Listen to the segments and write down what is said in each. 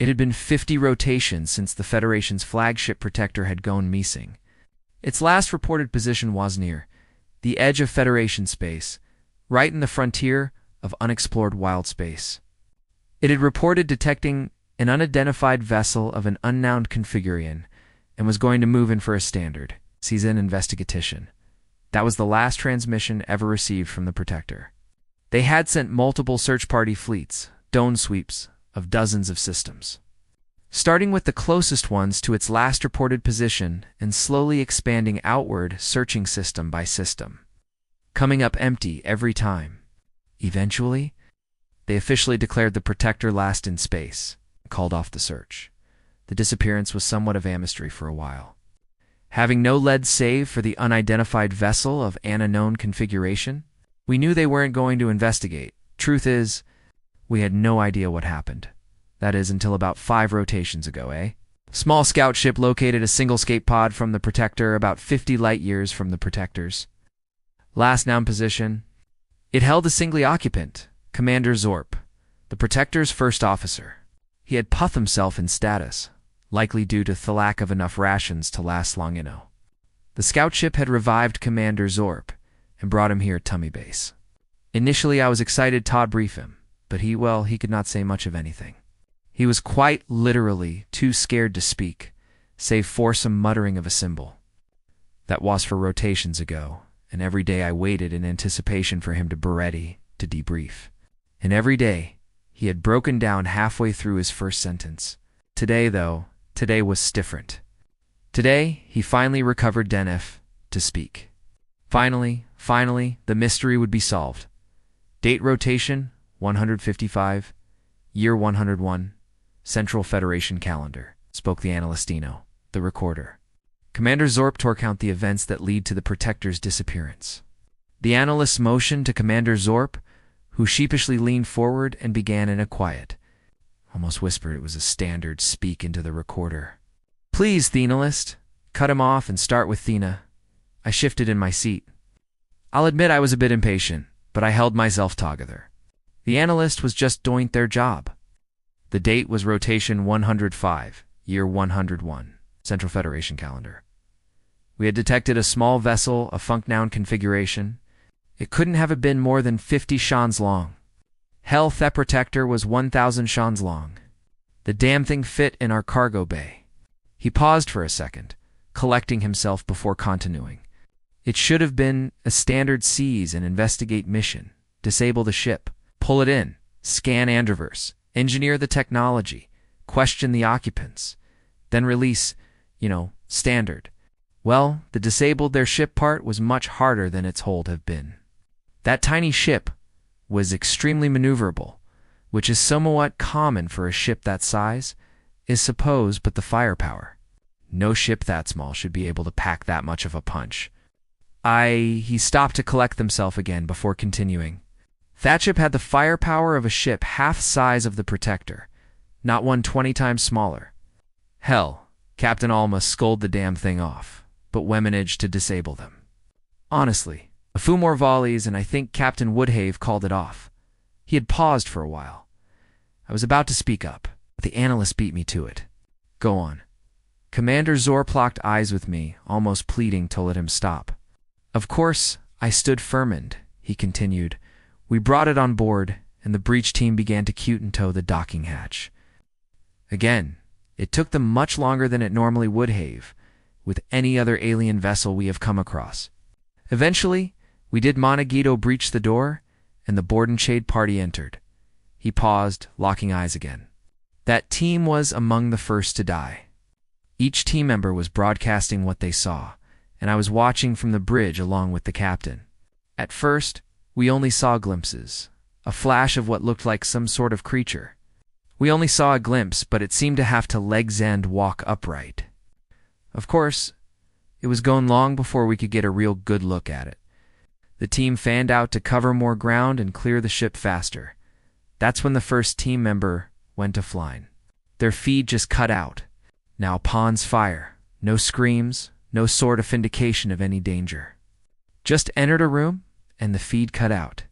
It had been 50 rotations since the Federation's flagship protector had gone missing. Its last reported position was near the edge of Federation space, right in the frontier of unexplored wild space. It had reported detecting an unidentified vessel of an unknown configuration and was going to move in for a standard season investigation. That was the last transmission ever received from the Protector. They had sent multiple search party fleets, dome sweeps, of dozens of systems, starting with the closest ones to its last reported position and slowly expanding outward, searching system by system, coming up empty every time. Eventually, they officially declared the Protector last in space and called off the search. The disappearance was somewhat of a mystery for a while. Having no lead save for the unidentified vessel of an unknown configuration, we knew they weren't going to investigate. Truth is, we had no idea what happened. That is, until about 5 rotations ago, eh? Small scout ship located a single escape pod from the Protector about 50 light years from the Protector's last known position. It held a single occupant, Commander Zorp, the Protector's first officer. He had puffed himself in status, likely due to the lack of enough rations to last long enough. The scout ship had revived Commander Zorp and brought him here at Tummy Base. Initially, I was excited to brief him, but he could not say much of anything. He was quite literally too scared to speak, save for some muttering of a symbol. That was for rotations ago, and every day I waited in anticipation for him to be ready to debrief. And every day, he had broken down halfway through his first sentence. Today was different. Today, he finally recovered enough to speak. Finally, the mystery would be solved. Date rotation, 155, year 101, Central Federation calendar, spoke the Analystino, the recorder. Commander Zorp tore count the events that lead to the Protector's disappearance. The analyst motioned to Commander Zorp, who sheepishly leaned forward and began in a quiet, almost whispered it was a standard, speak into the recorder. Please, the analyst, cut him off and start with Thena. I shifted in my seat. I'll admit I was a bit impatient, but I held myself together. The analyst was just doing their job. The date was rotation 105, year 101, Central Federation calendar. We had detected a small vessel of funk-noun configuration. It couldn't have been more than 50 shans long. Hell, the Protector was 1,000 shans long. The damn thing fit in our cargo bay. He paused for a second, collecting himself before continuing. It should have been a standard seize and investigate mission. Disable the ship, pull it in, scan Androverse, engineer the technology, question the occupants, then release, standard. Well, the disabled their ship part was much harder than its hold have been. That tiny ship was extremely maneuverable, which is somewhat common for a ship that size, is supposed, but the firepower. No ship that small should be able to pack that much of a punch. He stopped to collect himself again before continuing. That ship had the firepower of a ship half size of the Protector, not one 20 times smaller. Hell, Captain Alma scolded the damn thing off, but we managed to disable them. Honestly, a few more volleys and I think Captain Woodhave called it off. He had paused for a while. I was about to speak up, but the analyst beat me to it. Go on. Commander Zorp locked eyes with me, almost pleading to let him stop. Of course, I stood firm, he continued. We brought it on board, and the breach team began to cute and tow the docking hatch. Again, it took them much longer than it normally would have, with any other alien vessel we have come across. Eventually, we did Monagito breach the door, and the board and shade party entered. He paused, locking eyes again. That team was among the first to die. Each team member was broadcasting what they saw, and I was watching from the bridge along with the captain. At first, we only saw glimpses, a flash of what looked like some sort of creature. We only saw a glimpse, but it seemed to have to legs end walk upright. Of course, it was gone long before we could get a real good look at it. The team fanned out to cover more ground and clear the ship faster. That's when the first team member went to flying. Their feed just cut out. Now pawns fire. No screams, no sort of indication of any danger. Just entered a room, and the feed cut out.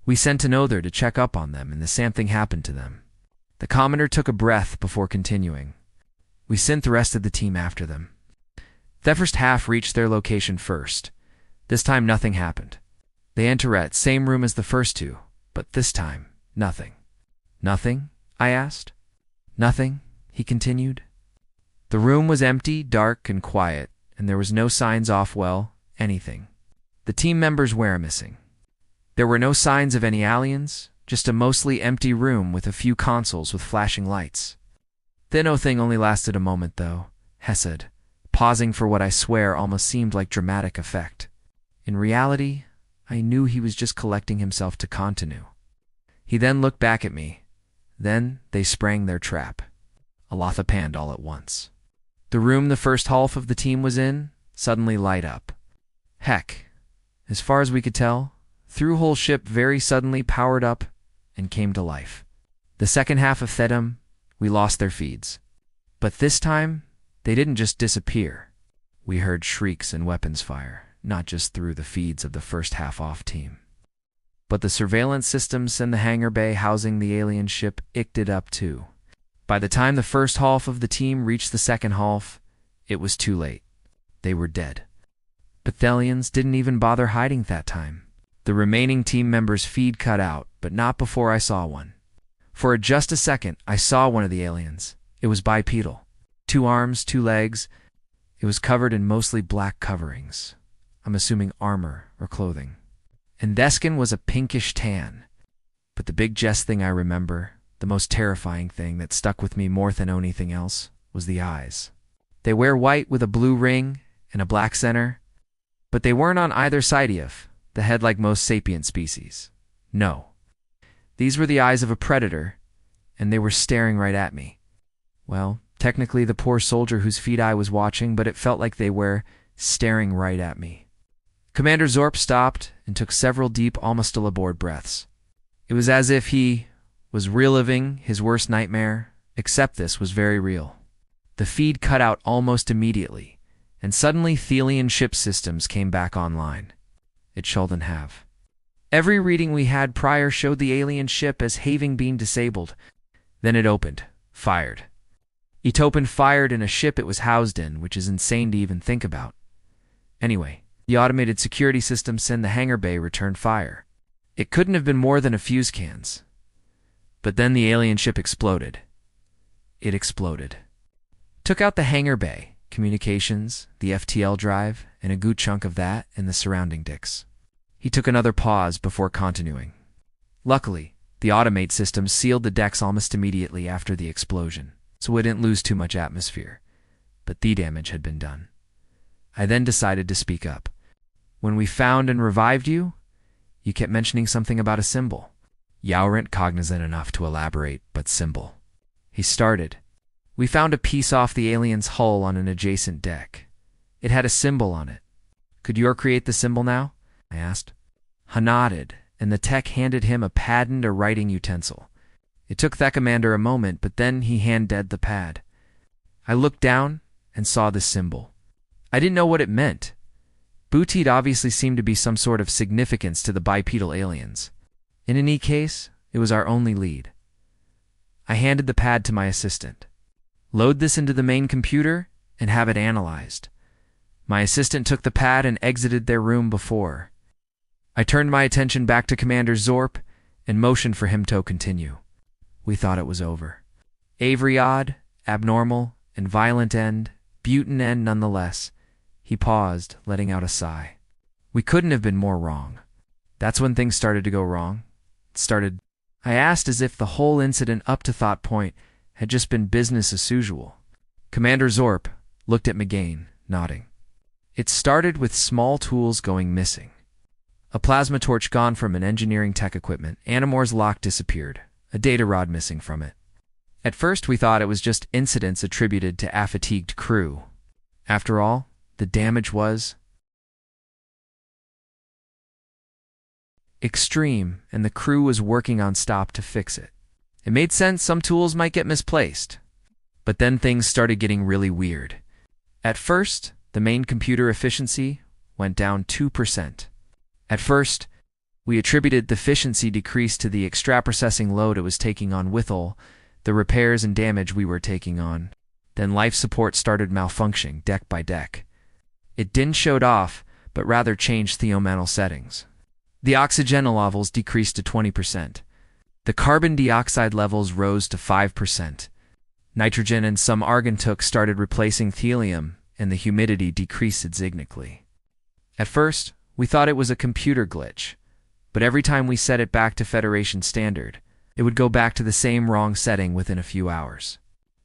We sent another to check up on them, and the same thing happened to them. The commander took a breath before continuing. We sent the rest of the team after them. The first half reached their location first. This time nothing happened. They entered same room as the first two, but this time, nothing. Nothing? I asked. Nothing, he continued. The room was empty, dark, and quiet, and there was no signs of, well, anything. The team members were missing. There were no signs of any aliens, just a mostly empty room with a few consoles with flashing lights. The no thing only lasted a moment, though, Hess said, pausing for what I swear almost seemed like dramatic effect. In reality, I knew he was just collecting himself to continue. He then looked back at me. Then they sprang their trap. Alatha panned all at once. The room the first half of the team was in suddenly light up. Heck, as far as we could tell, through whole ship very suddenly powered up and came to life. The second half of Thedum, we lost their feeds. But this time, they didn't just disappear. We heard shrieks and weapons fire, not just through the feeds of the first half-off team. But the surveillance systems in the hangar bay housing the alien ship icked it up too. By the time the first half of the team reached the second half, it was too late. They were dead. Bethelians didn't even bother hiding that time. The remaining team members' feed cut out, but not before I saw one. For just a second, I saw one of the aliens. It was bipedal. 2 arms, 2 legs. It was covered in mostly black coverings. I'm assuming armor or clothing. And their skin was a pinkish tan. But the biggest thing I remember, the most terrifying thing that stuck with me more than anything else, was the eyes. They were white with a blue ring and a black center, but they weren't on either side of the head like most sapient species. No. These were the eyes of a predator, and they were staring right at me. Well, technically the poor soldier whose feet I was watching, but it felt like they were staring right at me. Commander Zorp stopped and took several deep, almost aboard breaths. It was as if he was reliving his worst nightmare, except this was very real. The feed cut out almost immediately, and suddenly Thelian ship systems came back online. It shouldn't have. Every reading we had prior showed the alien ship as having been disabled. Then it opened, fired. It opened fired in a ship it was housed in, which is insane to even think about. Anyway, the automated security systems in the hangar bay returned fire. It couldn't have been more than a fuse cans. But then the alien ship exploded. It exploded. Took out the hangar bay, communications, the FTL drive, and a good chunk of that and the surrounding dicks. He took another pause before continuing. Luckily, the automate system sealed the decks almost immediately after the explosion, so we didn't lose too much atmosphere. But the damage had been done. I then decided to speak up. When we found and revived you, you kept mentioning something about a symbol. You weren't cognizant enough to elaborate, but symbol. He started. We found a piece off the alien's hull on an adjacent deck. It had a symbol on it. Could you create the symbol now? I asked. He nodded, and the tech handed him a pad and a writing utensil. It took the commander a moment, but then he hand-dead the pad. I looked down and saw the symbol. I didn't know what it meant. Booted obviously seemed to be some sort of significance to the bipedal aliens. In any case, it was our only lead. I handed the pad to my assistant. Load this into the main computer and have it analyzed. My assistant took the pad and exited their room before. I turned my attention back to Commander Zorp and motioned for him to continue. We thought it was over. Avery odd, abnormal, and violent end, Butin end nonetheless. He paused, letting out a sigh. We couldn't have been more wrong. That's when things started to go wrong. I asked as if the whole incident up to that point had just been business as usual. Commander Zorp looked at McGain, nodding. It started with small tools going missing. A plasma torch gone from an engineering tech equipment. Animor's lock disappeared. A data rod missing from it. At first we thought it was just incidents attributed to a fatigued crew. After all, the damage was extreme, and the crew was working on stop to fix it. It made sense some tools might get misplaced. But then things started getting really weird. At first, the main computer efficiency went down 2%. At first, we attributed the efficiency decrease to the extra processing load it was taking on Withal. the repairs and damage we were taking on. Then life support started malfunctioning deck by deck. It didn't showed off, but rather changed theomental settings. The oxygen levels decreased to 20%. The carbon dioxide levels rose to 5%. Nitrogen and some argon started replacing helium, and the humidity decreased significantly. At first, we thought it was a computer glitch, but every time we set it back to Federation standard, it would go back to the same wrong setting within a few hours.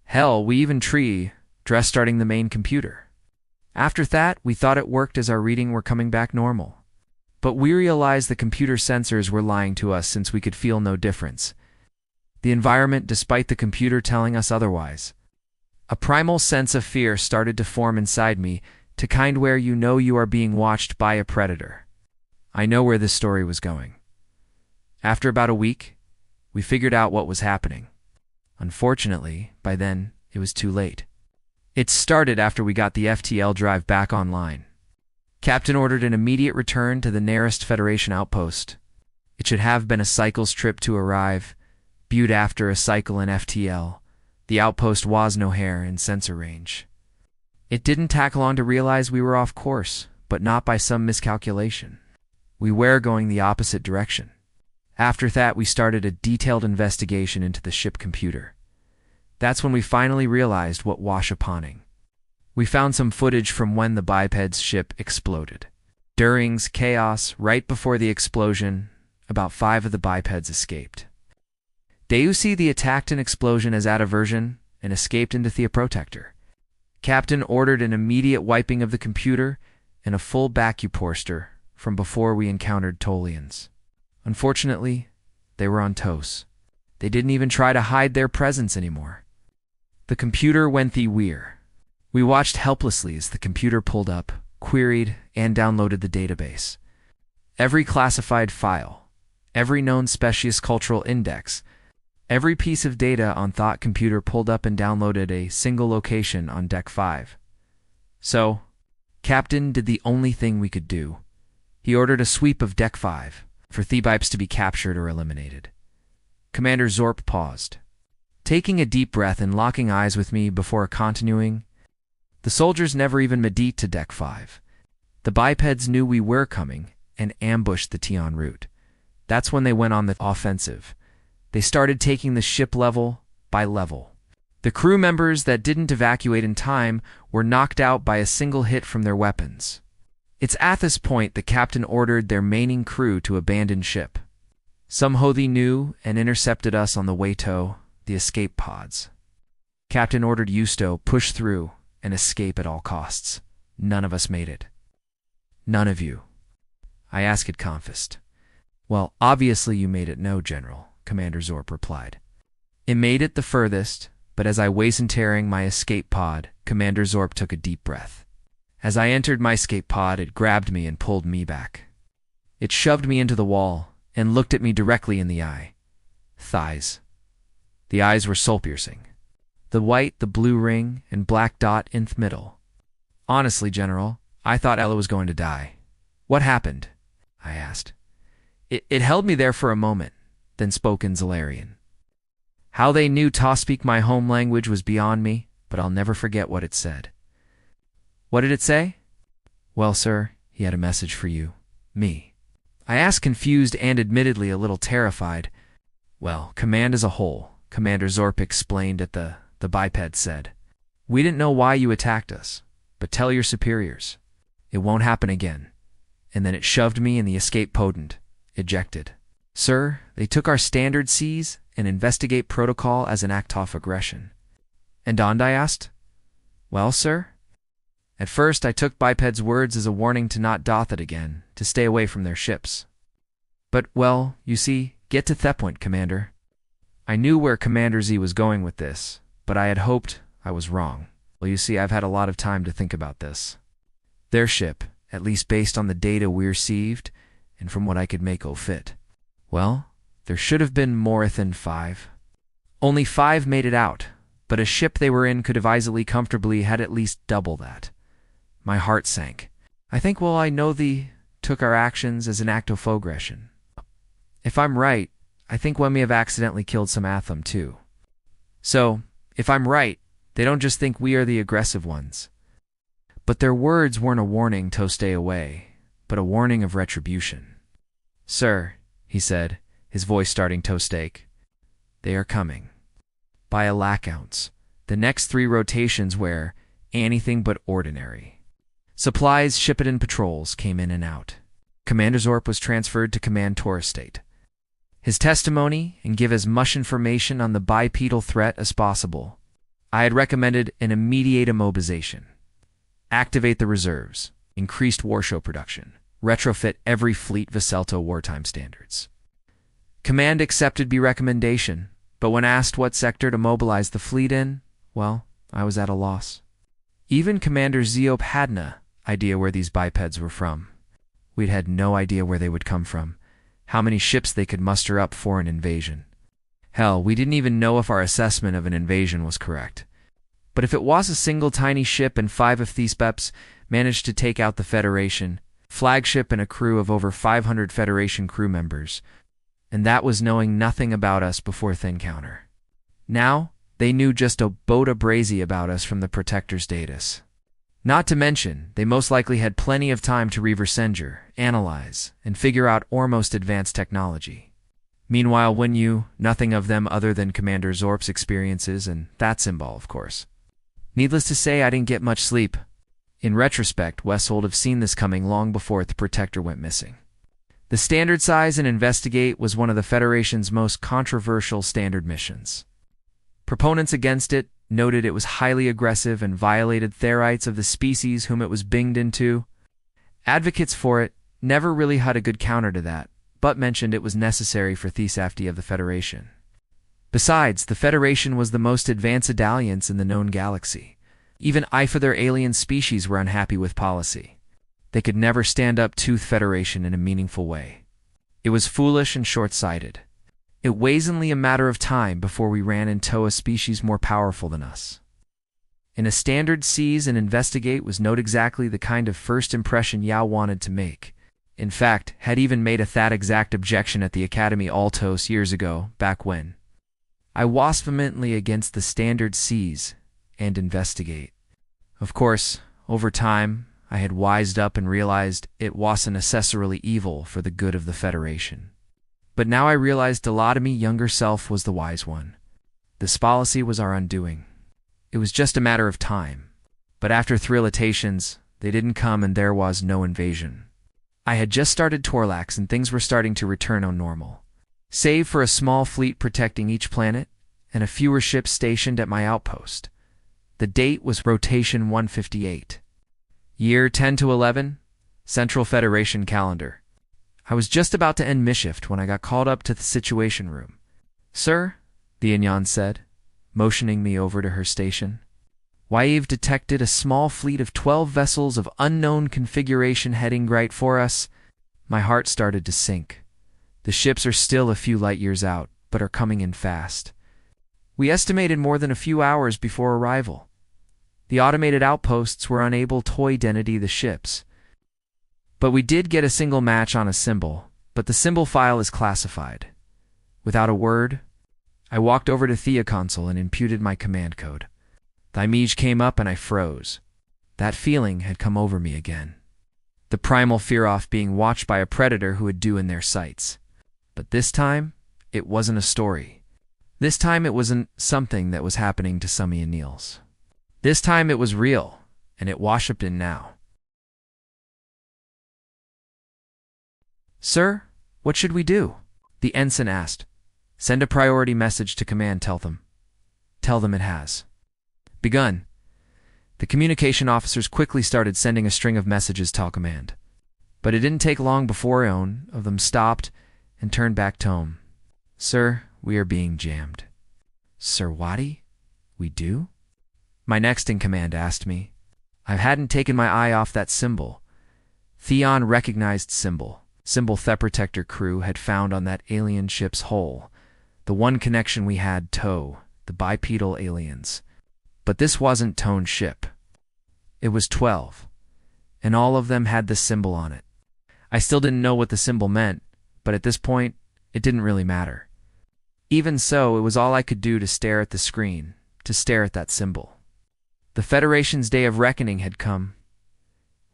Hell, we even dressed starting the main computer. After that, we thought it worked as our reading were coming back normal. But we realized the computer sensors were lying to us since we could feel no difference. The environment, despite the computer telling us otherwise. A primal sense of fear started to form inside me, to kind where you know you are being watched by a predator. I know where this story was going. After about a week, we figured out what was happening. Unfortunately, by then, it was too late. It started after we got the FTL drive back online. Captain ordered an immediate return to the nearest Federation outpost. It should have been a cycle's trip to arrive, viewed after a cycle in FTL. The outpost was no hair in sensor range. It didn't take long to realize we were off course, but not by some miscalculation. We were going the opposite direction. After that, we started a detailed investigation into the ship computer. That's when we finally realized what was happening. We found some footage from when the Bipeds ship exploded. During chaos, right before the explosion, about 5 of the Bipeds escaped. Deusi the attacked an explosion as version and escaped into the protector. Captain ordered an immediate wiping of the computer and a full vacuporster from before we encountered Tolians. Unfortunately, they were on toast. They didn't even try to hide their presence anymore. The computer went the weir. We watched helplessly as the computer pulled up, queried, and downloaded the database. Every classified file, every known species cultural index, every piece of data on Thought computer pulled up and downloaded a single location on Deck 5. So, Captain did the only thing we could do. He ordered a sweep of Deck 5 for Bipeds to be captured or eliminated. Commander Zorp paused, taking a deep breath and locking eyes with me before continuing. The soldiers never even made to Deck 5. The Bipeds knew we were coming and ambushed the T en route. That's when they went on the offensive. They started taking the ship level by level. The crew members that didn't evacuate in time were knocked out by a single hit from their weapons. It's at this point the captain ordered their remaining crew to abandon ship. Some Hothi knew and intercepted us on the way to the escape pods. Captain ordered Justo push through and escape at all costs. None of us made it. None of you. I asked Confist. Well, obviously you made it, no, General, Commander Zorp replied. It made it the furthest, but as I was entering my escape pod, Commander Zorp took a deep breath. As I entered my escape pod, it grabbed me and pulled me back. It shoved me into the wall and looked at me directly in the eye. Thighs. The eyes were soul-piercing. The white, the blue ring, and black dot in the middle. Honestly, General, I thought Ella was going to die. What happened? I asked. It held me there for a moment, then spoke in Zalarian. How they knew to speak my home language was beyond me, but I'll never forget what it said. What did it say? Well, sir, he had a message for you. Me. I asked, confused and admittedly a little terrified. Well, command as a whole, Commander Zorp explained at the Biped said. We didn't know why you attacked us, but tell your superiors. It won't happen again. And then it shoved me in the escape podent. Ejected. Sir, they took our standard Cs and investigate protocol as an act of aggression. And I asked, well, sir? At first I took Biped's words as a warning to not doth it again, to stay away from their ships. But, well, you see, get to Thepwint, Commander. I knew where Commander Z was going with this, but I had hoped I was wrong. Well, you see, I've had a lot of time to think about this. Their ship, at least based on the data we received, and from what I could make fit. Well, there should have been more than 5. Only 5 made it out, but a ship they were in could have easily comfortably had at least double that. My heart sank. I think, well, I know they took our actions as an act of aggression. If I'm right, I think we may have accidentally killed some Atham too. So, if I'm right, they don't just think we are the aggressive ones. But their words weren't a warning to stay away, but a warning of retribution. "Sir," he said, his voice starting to stake, "they are coming. By a lac ounce. The next 3 rotations were anything but ordinary. Supplies, Shipyard patrols came in and out. Commander Zorp was transferred to Command Taurus State. His testimony and give as much information on the bipedal threat as possible. I had recommended an immediate immobilization. Activate the reserves, increased warshow production, retrofit every fleet Veselto wartime standards. Command accepted the recommendation, but when asked what sector to mobilize the fleet in, well, I was at a loss. Even Commander Zeop had no idea where these bipeds were from. We'd had no idea where they would come from, how many ships they could muster up for an invasion. Hell, we didn't even know if our assessment of an invasion was correct. But if it was a single tiny ship and 5 of these Bipeds managed to take out the Federation, flagship and a crew of over 500 Federation crew members, and that was knowing nothing about us before the encounter. Now, they knew just a boat of brazy about us from the Protector's datas. Not to mention, they most likely had plenty of time to reversenger, analyze, and figure out our most advanced technology. Meanwhile, when you, nothing of them other than Commander Zorp's experiences and that symbol, of course. Needless to say, I didn't get much sleep. In retrospect, Wessold have seen this coming long before the Protector went missing. The standard size and investigate was one of the Federation's most controversial standard missions. Proponents against it noted it was highly aggressive and violated the rights of the species whom it was binged into. Advocates for it never really had a good counter to that, but mentioned it was necessary for the safety of the Federation. Besides, the Federation was the most advanced alliance in the known galaxy. Even if their alien species were unhappy with policy. They could never stand up to the Federation in a meaningful way. It was foolish and short-sighted. It was only a matter of time before we ran into a species more powerful than us. In a standard seize and investigate was not exactly the kind of first impression Yao wanted to make. In fact, had even made a that exact objection at the Academy Altos years ago, back when. I was vehemently against the standard seize and investigate. Of course, over time, I had wised up and realized it wasn't necessarily evil for the good of the Federation. But now I realized a lot of me younger self was the wise one. This policy was our undoing. It was just a matter of time. But after thrillitations, they didn't come and there was no invasion. I had just started Torlax and things were starting to return on normal. Save for a small fleet protecting each planet, and a fewer ships stationed at my outpost. The date was rotation 158. Year 10 to 11, Central Federation calendar. I was just about to end misshift when I got called up to the situation room. "Sir," the Inyan said, motioning me over to her station. "We've detected a small fleet of 12 vessels of unknown configuration heading right for us." My heart started to sink. The ships are still a few light years out, but are coming in fast. We estimated more than a few hours before arrival. The automated outposts were unable to identify the ships. But we did get a single match on a symbol, but the symbol file is classified. Without a word, I walked over to Thea console and imputed my command code. The image came up and I froze. That feeling had come over me again. The primal fear of being watched by a predator who would do in their sights. But this time, it wasn't a story. This time it wasn't something that was happening to Summy and Niels. This time it was real, and it washed in now. "Sir, what should we do?" the ensign asked. "Send a priority message to command, tell them. Tell them it has begun." The communication officers quickly started sending a string of messages to command. But it didn't take long before one of them stopped and turned back to home. "Sir, we are being jammed." "Sir Waddy? We do?" My next in command asked me. I hadn't taken my eye off that symbol. Theon recognized symbol the Protector crew had found on that alien ship's hull. The one connection we had to the bipedal aliens. But this wasn't Tone's ship. It was 12, and all of them had the symbol on it. I still didn't know what the symbol meant, but at this point, it didn't really matter. Even so, it was all I could do to stare at the screen, to stare at that symbol. The Federation's day of reckoning had come.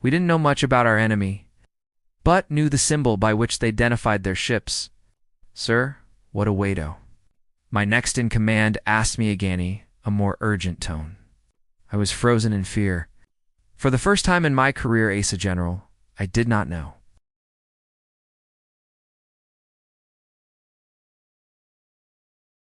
We didn't know much about our enemy, but knew the symbol by which they identified their ships. "Sir, what a waito?" My next-in-command asked me again, a more urgent tone. I was frozen in fear. For the first time in my career, Asa General, I did not know.